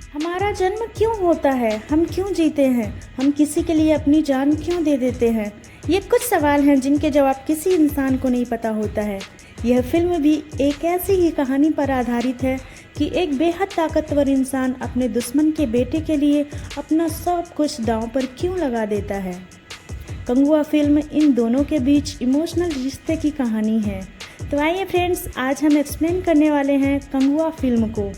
हमारा जन्म क्यों होता है? हम क्यों जीते हैं? हम किसी के लिए अपनी जान क्यों दे देते हैं? ये कुछ सवाल हैं जिनके जवाब किसी इंसान को नहीं पता होता है। यह फिल्म भी एक ऐसी ही कहानी पर आधारित है कि एक बेहद ताकतवर इंसान अपने दुश्मन के बेटे के लिए अपना सब कुछ दांव पर क्यों लगा देता है। कंगुआ फिल्म इन दोनों के बीच इमोशनल रिश्ते की कहानी है। तो आइए फ्रेंड्स, आज हम एक्सप्लेन करने वाले हैं कंगुआ फिल्म को।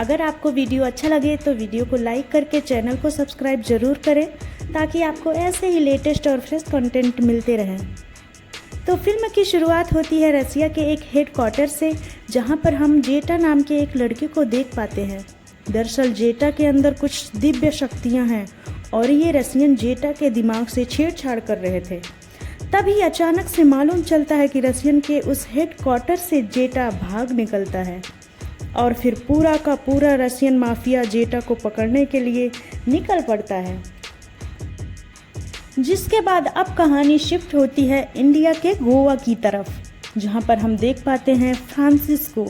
अगर आपको वीडियो अच्छा लगे तो वीडियो को लाइक करके चैनल को सब्सक्राइब ज़रूर करें ताकि आपको ऐसे ही लेटेस्ट और फ्रेश कंटेंट मिलते रहें। तो फिल्म की शुरुआत होती है रसिया के एक हेडक्वार्टर से, जहां पर हम जेटा नाम के एक लड़के को देख पाते हैं। दरअसल जेटा के अंदर कुछ दिव्य शक्तियां हैं और ये रसियन जेटा के दिमाग से छेड़छाड़ कर रहे थे। तभी अचानक से मालूम चलता है कि रसियन के उस हेडक्वार्टर से जेटा भाग निकलता है और फिर पूरा का पूरा रसियन माफिया जेटा को पकड़ने के लिए निकल पड़ता है। जिसके बाद अब कहानी शिफ्ट होती है इंडिया के गोवा की तरफ, जहां पर हम देख पाते हैं फ्रांसिस्को,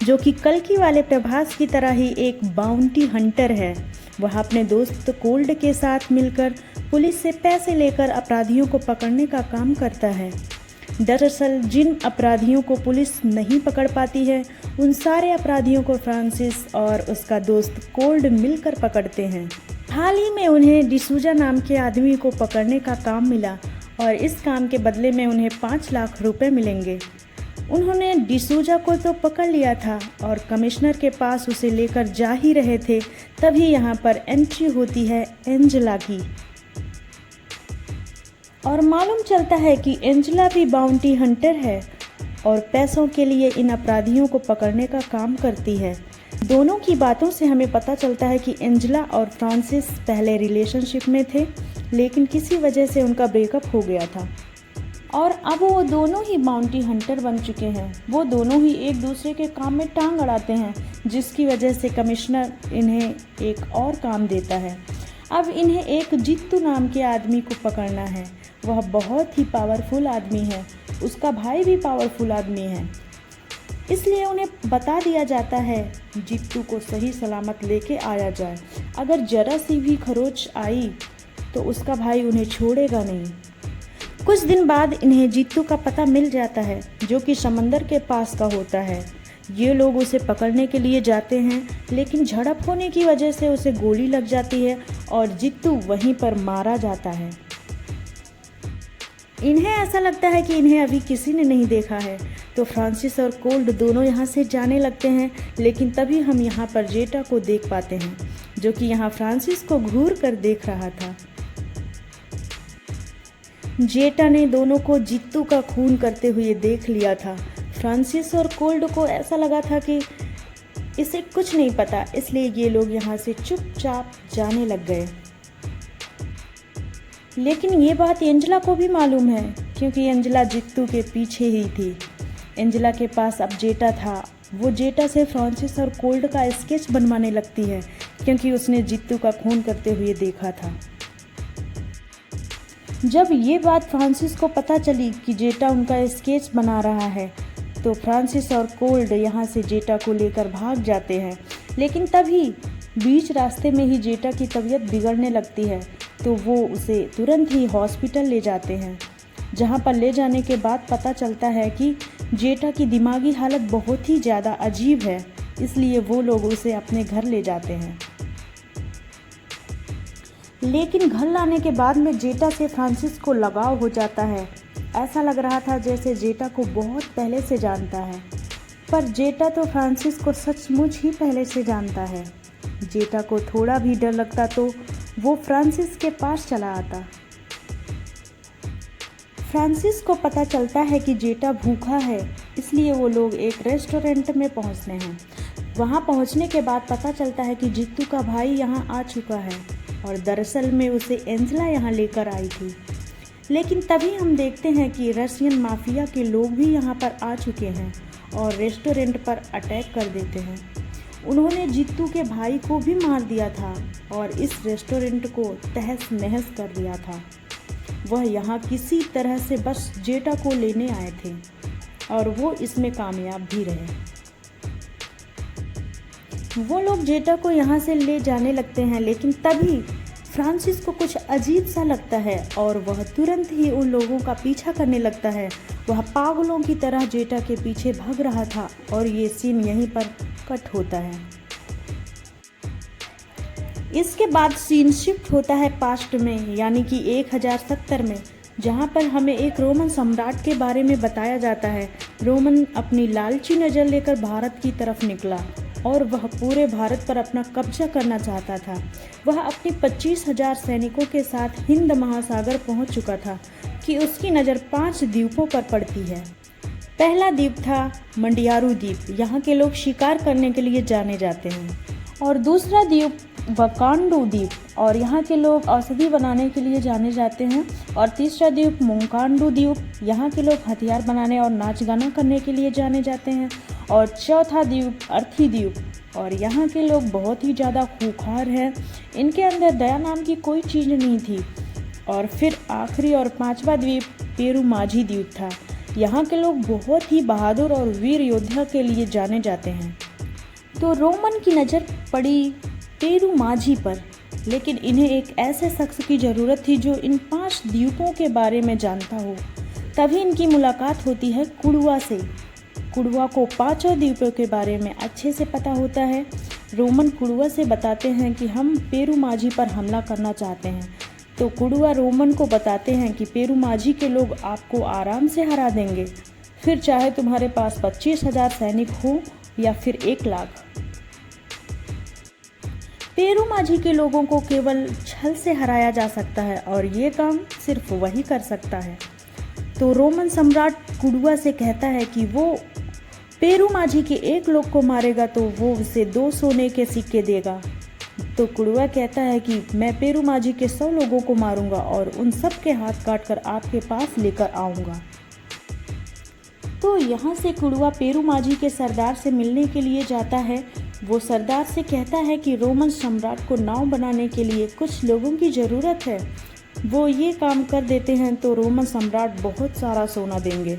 जो कि कल्कि वाले प्रभास की तरह ही एक बाउंटी हंटर है। वह अपने दोस्त कोल्ड के साथ मिलकर पुलिस से पैसे लेकर अपराधियों को पकड़ने का काम करता है। दरअसल जिन अपराधियों को पुलिस नहीं पकड़ पाती है, उन सारे अपराधियों को फ्रांसिस और उसका दोस्त कोल्ड मिलकर पकड़ते हैं। हाल ही में उन्हें डिसूजा नाम के आदमी को पकड़ने का काम मिला और इस काम के बदले में उन्हें 5 लाख रुपए मिलेंगे। उन्होंने डिसूजा को तो पकड़ लिया था और कमिश्नर के पास उसे लेकर जा ही रहे थे, तभी यहाँ पर एंट्री होती है एंजेला की और मालूम चलता है कि एंजेला भी बाउंटी हंटर है और पैसों के लिए इन अपराधियों को पकड़ने का काम करती है। दोनों की बातों से हमें पता चलता है कि एंजेला और फ्रांसिस पहले रिलेशनशिप में थे, लेकिन किसी वजह से उनका ब्रेकअप हो गया था और अब वो दोनों ही बाउंटी हंटर बन चुके हैं। वो दोनों ही एक दूसरे के काम में टांग अड़ाते हैं, जिसकी वजह से कमिश्नर इन्हें एक और काम देता है। अब इन्हें एक जित्तू नाम के आदमी को पकड़ना है। वह बहुत ही पावरफुल आदमी है, उसका भाई भी पावरफुल आदमी है, इसलिए उन्हें बता दिया जाता है जित्तू को सही सलामत लेके आया जाए। अगर जरा सी भी खरोच आई तो उसका भाई उन्हें छोड़ेगा नहीं। कुछ दिन बाद इन्हें जित्तू का पता मिल जाता है, जो कि समंदर के पास का होता है। ये लोग उसे पकड़ने के लिए जाते हैं, लेकिन झड़प होने की वजह से उसे गोली लग जाती है और जित्तू वहीं पर मारा जाता है। इन्हें ऐसा लगता है कि इन्हें अभी किसी ने नहीं देखा है, तो फ्रांसिस और कोल्ड दोनों यहाँ से जाने लगते हैं। लेकिन तभी हम यहाँ पर जेटा को देख पाते हैं, जो कि यहाँ फ्रांसिस को घूर कर देख रहा था। जेटा ने दोनों को जित्तू का खून करते हुए देख लिया था। फ्रांसिस और कोल्ड को ऐसा लगा था कि इसे कुछ नहीं पता, इसलिए ये लोग यहाँ से चुपचाप जाने लग गए। लेकिन ये बात एंजेला को भी मालूम है, क्योंकि एंजेला जित्तू के पीछे ही थी। एंजेला के पास अब जेटा था। वो जेटा से फ्रांसिस और कोल्ड का स्केच बनवाने लगती है, क्योंकि उसने जित्तू का खून करते हुए देखा था। जब ये बात फ्रांसिस को पता चली कि जेटा उनका स्केच बना रहा है, तो फ्रांसिस और कोल्ड यहाँ से जेटा को लेकर भाग जाते हैं। लेकिन तभी बीच रास्ते में ही जेटा की तबीयत बिगड़ने लगती है, तो वो उसे तुरंत ही हॉस्पिटल ले जाते हैं, जहाँ पर ले जाने के बाद पता चलता है कि जेटा की दिमागी हालत बहुत ही ज़्यादा अजीब है, इसलिए वो लोग उसे अपने घर ले जाते हैं। लेकिन घर लाने के बाद में जेटा से फ्रांसिस को लगाव हो जाता है। ऐसा लग रहा था जैसे जेटा को बहुत पहले से जानता है, पर जेटा तो फ्रांसिस को सचमुच ही पहले से जानता है। जेटा को थोड़ा भी डर लगता तो वो फ्रांसिस के पास चला आता। फ्रांसिस को पता चलता है कि जेटा भूखा है, इसलिए वो लोग एक रेस्टोरेंट में पहुंचते हैं। वहां पहुंचने के बाद पता चलता है कि जित्तू का भाई यहां आ चुका है और दरअसल में उसे एंजेला यहां लेकर आई थी। लेकिन तभी हम देखते हैं कि रसियन माफिया के लोग भी यहां पर आ चुके हैं और रेस्टोरेंट पर अटैक कर देते हैं। उन्होंने जित्तू के भाई को भी मार दिया था और इस रेस्टोरेंट को तहस नहस कर दिया था। वह यहाँ किसी तरह से बस जेटा को लेने आए थे और वो इसमें कामयाब भी रहे। वो लोग जेटा को यहाँ से ले जाने लगते हैं, लेकिन तभी फ्रांसिस को कुछ अजीब सा लगता है और वह तुरंत ही उन लोगों का पीछा करने लगता है। वह पागलों की तरह जेटा के पीछे भाग रहा था और ये सीन यहीं पर कट होता है। इसके बाद सीन शिफ्ट होता है पास्ट में, यानी कि 1070 में, जहाँ पर हमें एक रोमन सम्राट के बारे में बताया जाता है। रोमन अपनी लालची नज़र लेकर भारत की तरफ निकला और वह पूरे भारत पर अपना कब्जा करना चाहता था। वह अपनी 25,000 सैनिकों के साथ हिंद महासागर पहुंच चुका था कि उसकी नज़र 5 द्वीपों पर पड़ती है। पहला द्वीप था मंडियारू द्वीप, यहाँ के लोग शिकार करने के लिए जाने जाते हैं। और दूसरा द्वीप वकांडू द्वीप, और यहाँ के लोग औषधि बनाने के लिए जाने जाते हैं। और तीसरा द्वीप मोंकांडू द्वीप, यहाँ के लोग हथियार बनाने और नाच गाना करने के लिए जाने जाते हैं। और चौथा द्वीप अर्थी द्वीप, और यहाँ के लोग बहुत ही ज़्यादा खूंखार हैं, इनके अंदर दया नाम की कोई चीज़ नहीं थी। और फिर आखिरी और 5वां द्वीप पेरुमाझी द्वीप था। यहाँ के लोग बहुत ही बहादुर और वीर योद्धा के लिए जाने जाते हैं। तो रोमन की नज़र पड़ी पेरुमाझी पर, लेकिन इन्हें एक ऐसे शख्स की ज़रूरत थी जो इन 5 द्वीपों के बारे में जानता हो। तभी इनकी मुलाकात होती है कुड़वा से। कुड़वा को 5 द्वीपों के बारे में अच्छे से पता होता है। रोमन कुड़वा से बताते हैं कि हम पेरुमाझी पर हमला करना चाहते हैं। तो कुड़वा रोमन को बताते हैं कि पेरुमाझी के लोग आपको आराम से हरा देंगे, फिर चाहे तुम्हारे पास 25,000 सैनिक हो या फिर 1 लाख। पेरुमाझी के लोगों को केवल छल से हराया जा सकता है और ये काम सिर्फ वही कर सकता है। तो रोमन सम्राट कुड़वा से कहता है कि वो पेरुमाझी के 1 लोग को मारेगा तो वो उसे 2 सोने के सिक्के देगा। तो कुड़वा कहता है कि मैं पेरुमाझी के 100 लोगों को मारूंगा और उन सब के हाथ काटकर आपके पास लेकर आऊंगा। तो यहाँ से कुड़वा पेरुमाझी के सरदार से मिलने के लिए जाता है। वो सरदार से कहता है कि रोमन सम्राट को नाव बनाने के लिए कुछ लोगों की ज़रूरत है। वो ये काम कर देते हैं तो रोमन सम्राट बहुत सारा सोना देंगे।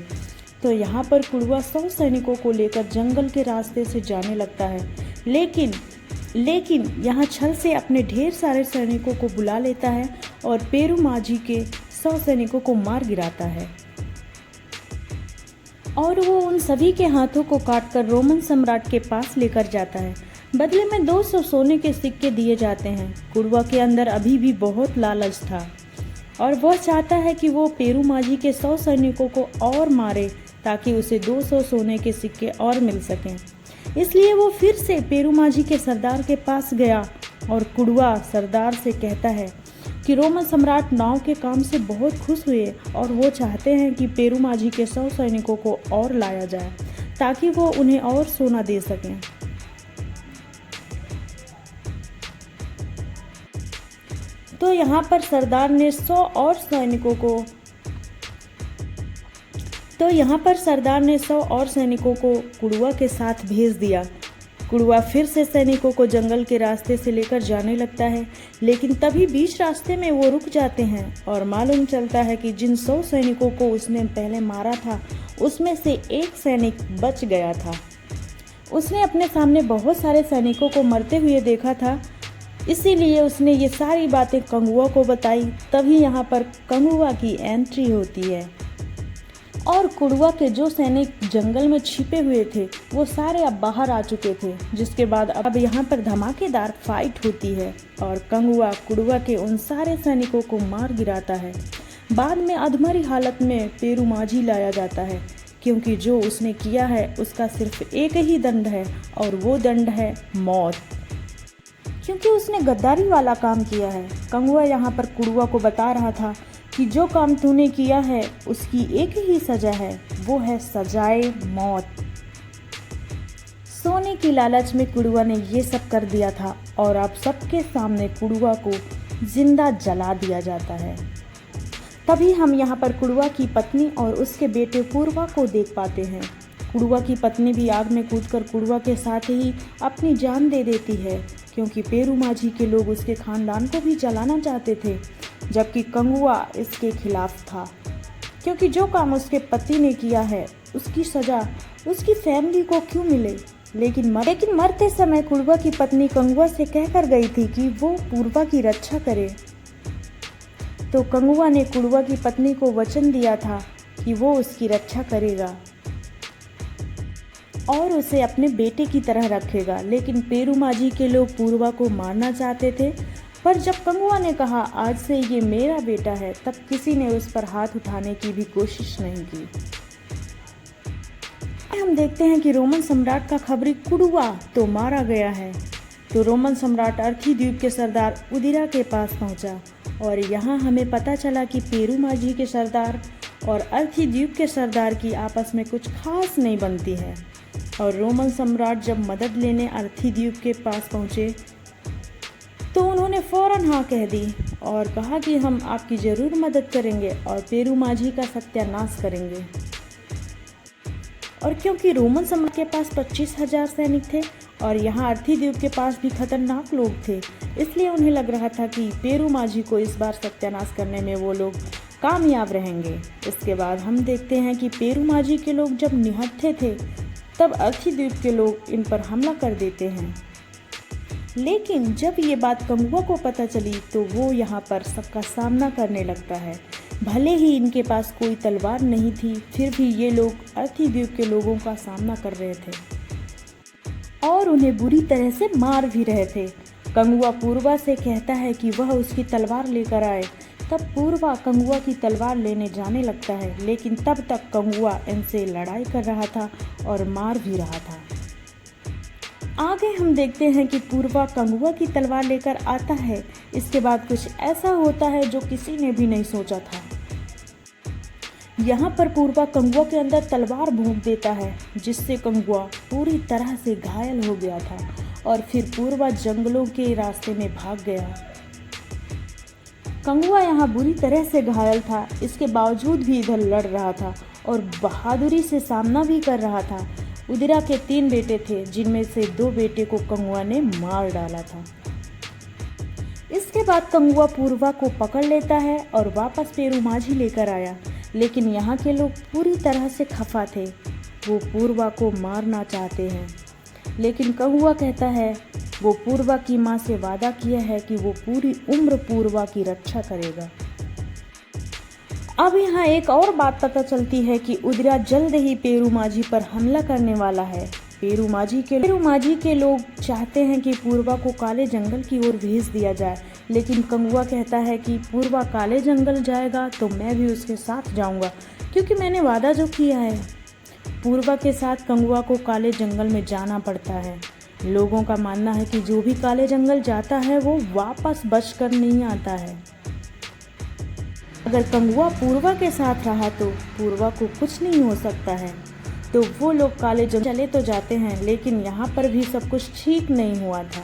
तो यहाँ पर कुड़वा 100 सैनिकों को लेकर जंगल के रास्ते से जाने लगता है, लेकिन यहाँ छल से अपने ढेर सारे सैनिकों को बुला लेता है और पेरुमाझी के 100 सैनिकों को मार गिराता है और वो उन सभी के हाथों को काटकर रोमन सम्राट के पास लेकर जाता है। बदले में 200 सोने के सिक्के दिए जाते हैं। कुड़वा के अंदर अभी भी बहुत लालच था और वह चाहता है कि वो पेरुमाझी के 100 सैनिकों को और मारे ताकि उसे 200 सोने के सिक्के और मिल सकें। इसलिए वो फिर से पेरुमाझी के सरदार के पास गया और कुड़वा सरदार से कहता है कि रोमन सम्राट नाव के काम से बहुत खुश हुए और वो चाहते हैं कि पेरुमाझी के 100 सैनिकों को और लाया जाए ताकि वो उन्हें और सोना दे सकें। तो यहाँ पर सरदार ने 100 और सैनिकों को कुड़वा के साथ भेज दिया। कुड़वा फिर से सैनिकों को जंगल के रास्ते से लेकर जाने लगता है, लेकिन तभी बीच रास्ते में वो रुक जाते हैं और मालूम चलता है कि जिन 100 सैनिकों को उसने पहले मारा था उसमें से एक सैनिक बच गया था। उसने अपने सामने बहुत सारे सैनिकों को मरते हुए देखा था, इसीलिए उसने ये सारी बातें कंगुआ को बताई। तभी यहाँ पर कंगुआ की एंट्री होती है और कुड़वा के जो सैनिक जंगल में छिपे हुए थे वो सारे अब बाहर आ चुके थे, जिसके बाद अब यहाँ पर धमाकेदार फाइट होती है और कंगुआ कुड़वा के उन सारे सैनिकों को मार गिराता है। बाद में अधमरी हालत में पेरुमाझी लाया जाता है, क्योंकि जो उसने किया है उसका सिर्फ एक ही दंड है और वो दंड है मौत, क्योंकि उसने गद्दारी वाला काम किया है। कंगुआ यहाँ पर कुड़वा को बता रहा था कि जो काम तूने किया है उसकी एक ही सज़ा है, वो है सजाए मौत। सोने की लालच में कुड़वा ने ये सब कर दिया था और अब सबके सामने कुड़वा को जिंदा जला दिया जाता है। तभी हम यहाँ पर कुड़वा की पत्नी और उसके बेटे पूर्वा को देख पाते हैं। कुड़वा की पत्नी भी आग में कूदकर कुड़वा के साथ ही अपनी जान दे देती है, क्योंकि पेरुमाझी के लोग उसके खानदान को भी जलाना चाहते थे, जबकि कंगुआ इसके खिलाफ था, क्योंकि जो काम उसके पति ने किया है उसकी सज़ा उसकी फैमिली को क्यों मिले। लेकिन मरते समय कुड़वा की पत्नी कंगुआ से कहकर गई थी कि वो पूर्वा की रक्षा करे। तो कंगुआ ने कुड़वा की पत्नी को वचन दिया था कि वो उसकी रक्षा करेगा और उसे अपने बेटे की तरह रखेगा। लेकिन पेरूमाझी के लोग पूर्वा को मारना चाहते थे, पर जब कंगुआ ने कहा आज से ये मेरा बेटा है, तब किसी ने उस पर हाथ उठाने की भी कोशिश नहीं की। हम देखते हैं कि रोमन सम्राट का खबरी कुड़वा तो मारा गया है। तो रोमन सम्राट अर्थी द्वीप के सरदार उदिरा के पास पहुंचा और यहाँ हमें पता चला कि पेरूमाझी के सरदार और अर्थी द्वीप के सरदार की आपस में कुछ खास नहीं बनती है। और रोमन सम्राट जब मदद लेने अर्थी द्वीप के पास पहुंचे तो उन्होंने फौरन हाँ कह दी और कहा कि हम आपकी ज़रूर मदद करेंगे और पेरूमाझी का सत्यानाश करेंगे। और क्योंकि रोमन सम्राट के पास 25,000 सैनिक थे और यहाँ अर्थी द्वीप के पास भी खतरनाक लोग थे, इसलिए उन्हें लग रहा था कि पेरूमाझी को इस बार सत्यानाश करने में वो लोग कामयाब रहेंगे। इसके बाद हम देखते हैं कि पेरूमाझी के लोग जब निहत्थे थे तब अर्थी द्वीप के लोग इन पर हमला कर देते हैं। लेकिन जब ये बात कंगुआ को पता चली तो वो यहाँ पर सबका सामना करने लगता है। भले ही इनके पास कोई तलवार नहीं थी, फिर भी ये लोग अर्थी द्वीप के लोगों का सामना कर रहे थे और उन्हें बुरी तरह से मार भी रहे थे। कंगुआ पूर्वा से कहता है कि वह उसकी तलवार लेकर आए। तब पूर्वा कंगुआ की तलवार लेने जाने लगता है, लेकिन तब तक कंगुआ इनसे लड़ाई कर रहा था और मार भी रहा था। आगे हम देखते हैं कि पूर्वा कंगुआ की तलवार लेकर आता है। इसके बाद कुछ ऐसा होता है जो किसी ने भी नहीं सोचा था। यहाँ पर पूर्वा कंगुआ के अंदर तलवार भोंक देता है, जिससे कंगुआ पूरी तरह से घायल हो गया था और फिर पूर्वा जंगलों के रास्ते में भाग गया। कंगुआ यहाँ बुरी तरह से घायल था, इसके बावजूद भी इधर लड़ रहा था और बहादुरी से सामना भी कर रहा था। उदिरा के 3 बेटे थे, जिनमें से 2 बेटे को कंगुआ ने मार डाला था। इसके बाद कंगुआ पूर्वा को पकड़ लेता है और वापस पेरूमाझी लेकर आया। लेकिन यहाँ के लोग पूरी तरह से खफा थे, वो पूर्वा को मारना चाहते हैं। लेकिन कंगुआ कहता है वो पूर्वा की माँ से वादा किया है कि वो पूरी उम्र पूर्वा की रक्षा करेगा। अब यहाँ एक और बात पता चलती है कि उदिरा जल्द ही पेरूमाझी पर हमला करने वाला है। पेरूमाझी के लोग चाहते हैं कि पूर्वा को काले जंगल की ओर भेज दिया जाए, लेकिन कंगुआ कहता है कि पूर्वा काले जंगल जाएगा तो मैं भी उसके साथ जाऊंगा, क्योंकि मैंने वादा जो किया है। पूर्वा के साथ कंगुआ को काले जंगल में जाना पड़ता है। लोगों का मानना है कि जो भी काले जंगल जाता है वो वापस बचकर नहीं आता है। अगर कंगुआ पूर्वा के साथ रहा तो पूर्वा को कुछ नहीं हो सकता है। तो वो लोग काले जंगल चले तो जाते हैं, लेकिन यहाँ पर भी सब कुछ ठीक नहीं हुआ था,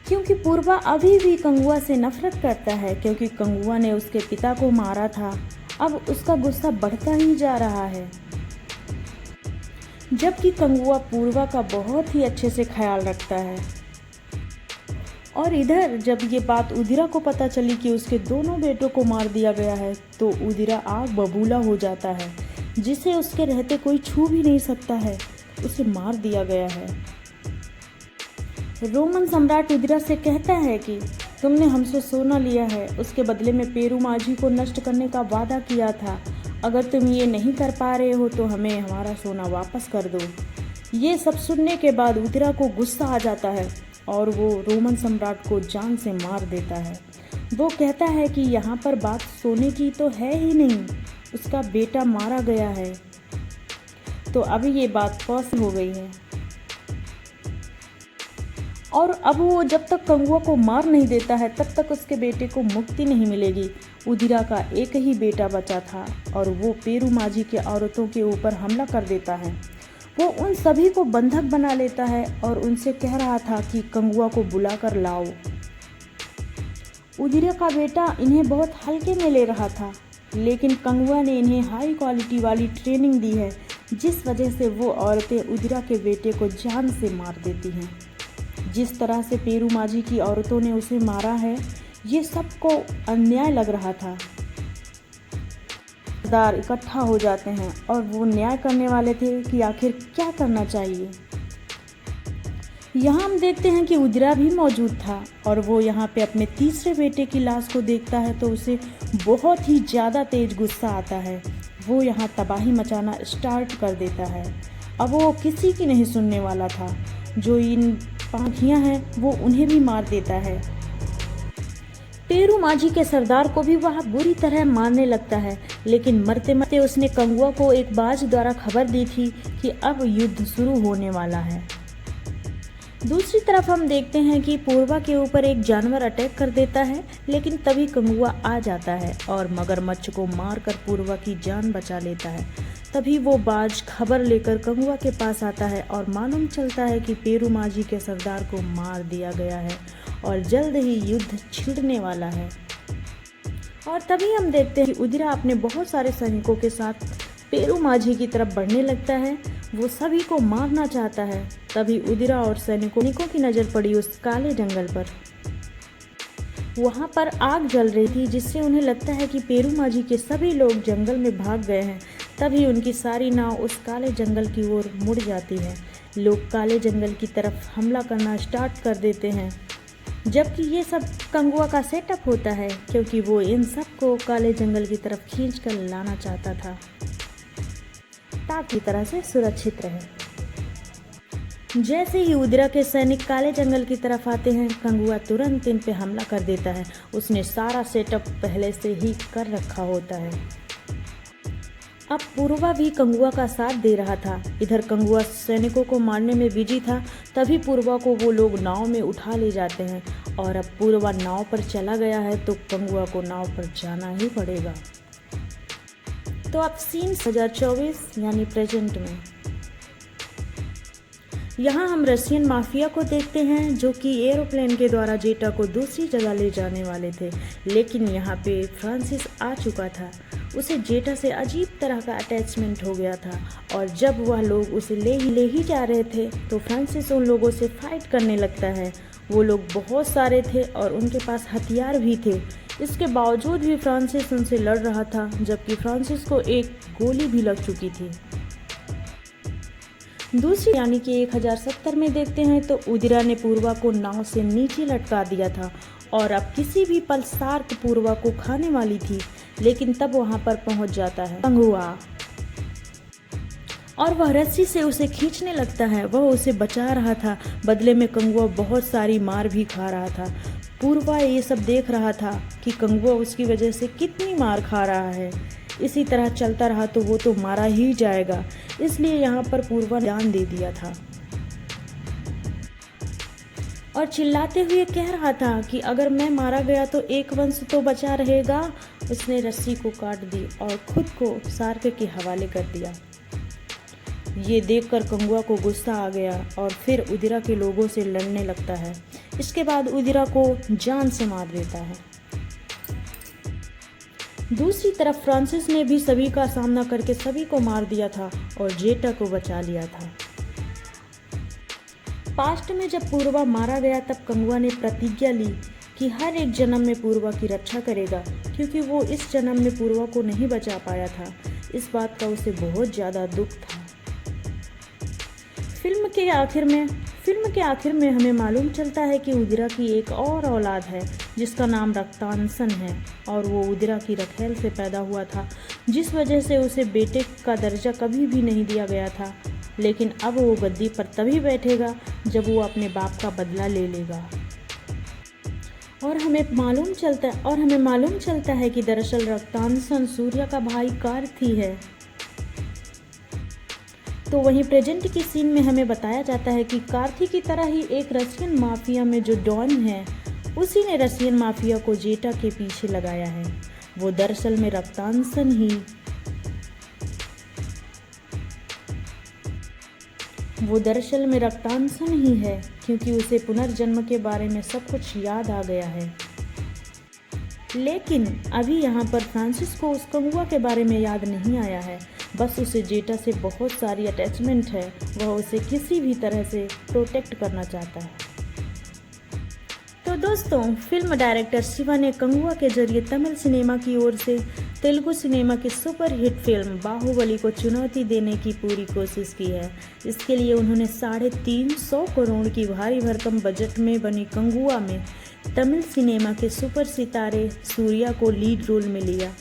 क्योंकि पूर्वा अभी भी कंगुआ से नफरत करता है, क्योंकि कंगुआ ने उसके पिता को मारा था। अब उसका गुस्सा बढ़ता ही जा रहा है, जबकि कंगुआ पूर्वा का बहुत ही अच्छे से ख्याल रखता है। और इधर जब ये बात उदिरा को पता चली कि उसके दोनों बेटों को मार दिया गया है, तो उदिरा आग बबूला हो जाता है, जिसे उसके रहते कोई छू भी नहीं सकता है। उसे मार दिया गया है। रोमन सम्राट उदिरा से कहता है कि तुमने हमसे सोना लिया है, उसके बदले में पेरूमाझी को नष्ट करने का वादा किया था। अगर तुम ये नहीं कर पा रहे हो तो हमें हमारा सोना वापस कर दो। ये सब सुनने के बाद उदिरा को गुस्सा आ जाता है और वो रोमन सम्राट को जान से मार देता है। वो कहता है कि यहाँ पर बात सोने की तो है ही नहीं, उसका बेटा मारा गया है। तो अभी ये बात फर्स्ट हो गई है और अब वो जब तक कंगुआ को मार नहीं देता है तब तक उसके बेटे को मुक्ति नहीं मिलेगी। उदिरा का एक ही बेटा बचा था और वो पेरूमाझी के औरतों के ऊपर हमला कर देता है। वो उन सभी को बंधक बना लेता है और उनसे कह रहा था कि कंगुआ को बुलाकर लाओ। उदिरा का बेटा इन्हें बहुत हल्के में ले रहा था, लेकिन कंगुआ ने इन्हें हाई क्वालिटी वाली ट्रेनिंग दी है, जिस वजह से वो औरतें उदिरा के बेटे को जान से मार देती हैं। जिस तरह से पेरूमाझी की औरतों ने उसे मारा है, ये सबको अन्याय लग रहा था। सरदार इकट्ठा हो जाते हैं और वो न्याय करने वाले थे कि आखिर क्या करना चाहिए। यहाँ हम देखते हैं कि उदिरा भी मौजूद था और वो यहाँ पे अपने तीसरे बेटे की लाश को देखता है तो उसे बहुत ही ज़्यादा तेज गुस्सा आता है। वो यहाँ तबाही मचाना स्टार्ट कर देता है। अब वो किसी की नहीं सुनने वाला था। जो इन पाखियाँ हैं वो उन्हें भी मार देता है। पेरू माझी के सरदार को भी वह बुरी तरह मारने लगता है, लेकिन मरते मरते उसने कंगुआ को एक बाज द्वारा खबर दी थी कि अब युद्ध शुरू होने वाला है। दूसरी तरफ हम देखते हैं कि पूर्वा के ऊपर एक जानवर अटैक कर देता है, लेकिन तभी कंगुआ आ जाता है और मगरमच्छ को मारकर पूर्वा की जान बचा लेता है। तभी वो बाज खबर लेकर कंगुआ के पास आता है और मालूम चलता है कि पेरू माझी के सरदार को मार दिया गया है और जल्द ही युद्ध छिड़ने वाला है। और तभी हम देखते हैं कि उदिरा अपने बहुत सारे सैनिकों के साथ पेरू माझी की तरफ बढ़ने लगता है। वो सभी को मारना चाहता है। तभी उदिरा और सैनिकों की नज़र पड़ी उस काले जंगल पर। वहाँ पर आग जल रही थी, जिससे उन्हें लगता है कि पेरू माझी के सभी लोग जंगल में भाग गए हैं। तभी उनकी सारी नाव उस काले जंगल की ओर मुड़ जाती है। लोग काले जंगल की तरफ हमला करना स्टार्ट कर देते हैं, जबकि ये सब कंगुआ का सेटअप होता है, क्योंकि वो इन सब को काले जंगल की तरफ खींच कर लाना चाहता था ताकि तरह से सुरक्षित रहे। जैसे ही उदिरा के सैनिक काले जंगल की तरफ आते हैं, कंगुआ तुरंत इन पे हमला कर देता है। उसने सारा सेटअप पहले से ही कर रखा होता है। अब पूर्वा भी कंगुआ का साथ दे रहा था। इधर कंगुआ सैनिकों को मारने में बिजी था। तभी पूर्वा को वो लोग नाव में उठा ले जाते हैं और अब पूर्वा नाव पर चला गया है तो कंगुआ को नाव पर जाना ही पड़ेगा। तो अब सीन 2024 यानी प्रेजेंट में यहाँ हम रशियन माफिया को देखते हैं, जो कि एरोप्लेन के द्वारा जेटा को दूसरी जगह ले जाने वाले थे, लेकिन यहाँ पे फ्रांसिस आ चुका था। उसे जेटा से अजीब तरह का अटैचमेंट हो गया था और जब वह लोग उसे ले ही जा रहे थे तो फ्रांसिस उन लोगों से फाइट करने लगता है। वो लोग बहुत सारे थे और उनके पास हथियार भी थे। इसके बावजूद भी फ्रांसिस उनसे लड़ रहा था, जबकि फ्रांसिस को एक गोली भी लग चुकी थी। दूसरी यानी कि 1070 में देखते हैं तो उदिरा ने पूर्वा को नाव से नीचे लटका दिया था और अब किसी भी पल सार्क पूर्वा को खाने वाली थी, लेकिन तब वहां पर पहुंच जाता है कंगुआ और वह रस्सी से उसे खींचने लगता है। वह उसे बचा रहा था, बदले में कंगुआ बहुत सारी मार भी खा रहा था। पूर्वा ये सब देख रहा था कि कंगुआ उसकी वजह से कितनी मार खा रहा है। इसी तरह चलता रहा तो वो तो मारा ही जाएगा, इसलिए यहाँ पर पूर्वा ने जान दे दिया था और चिल्लाते हुए कह रहा था कि अगर मैं मारा गया तो एक वंश तो बचा रहेगा। उसने रस्सी को काट दी और खुद को सार्क के हवाले कर दिया। ये देखकर कंगुआ को गुस्सा आ गया और फिर उदिरा के लोगों से लड़ने लगता है। इसके बाद उदिरा को जान से मार देता है। दूसरी तरफ फ्रांसिस ने भी सभी का सामना करके सभी को मार दिया था और जेटा को बचा लिया था। पास्ट में जब पूर्वा मारा गया तब कंगुआ ने प्रतिज्ञा ली कि हर एक जन्म में पूर्वा की रक्षा करेगा, क्योंकि वो इस जन्म में पूर्वा को नहीं बचा पाया था। इस बात का उसे बहुत ज़्यादा दुख था। फिल्म के आखिर में हमें मालूम चलता है कि उदिरा की एक और औलाद है जिसका नाम रक्तांसन है और वो उदिरा की रखेल से पैदा हुआ था, जिस वजह से उसे बेटे का दर्जा कभी भी नहीं दिया गया था। लेकिन अब वो गद्दी पर तभी बैठेगा जब वो अपने बाप का बदला ले लेगा। और हमें मालूम चलता है कि दरअसल रक्तांसन सूर्य का भाई कार्थी है। तो वहीं प्रेजेंट की सीन में हमें बताया जाता है कि कार्थी की तरह ही एक रशियन माफिया में जो डॉन है, उसी ने रशियन माफिया को जेटा के पीछे लगाया है। वो दरअसल में रक्तांसन ही है, क्योंकि उसे पुनर्जन्म के बारे में सब कुछ याद आ गया है। लेकिन अभी यहाँ पर फ्रांसिस को उस कंगुआ के बारे में याद नहीं आया है, बस उसे जेटा से बहुत सारी अटैचमेंट है। वह उसे किसी भी तरह से प्रोटेक्ट करना चाहता है। तो दोस्तों, फिल्म डायरेक्टर शिवा ने कंगुआ के जरिए तमिल सिनेमा की ओर से तेलुगु सिनेमा की सुपरहिट फिल्म बाहुबली को चुनौती देने की पूरी कोशिश की है। इसके लिए उन्होंने 350 करोड़ की भारी भरकम बजट में बनी कंगुआ में तमिल सिनेमा के सुपर सितारे सूर्या को लीड रोल में लिया।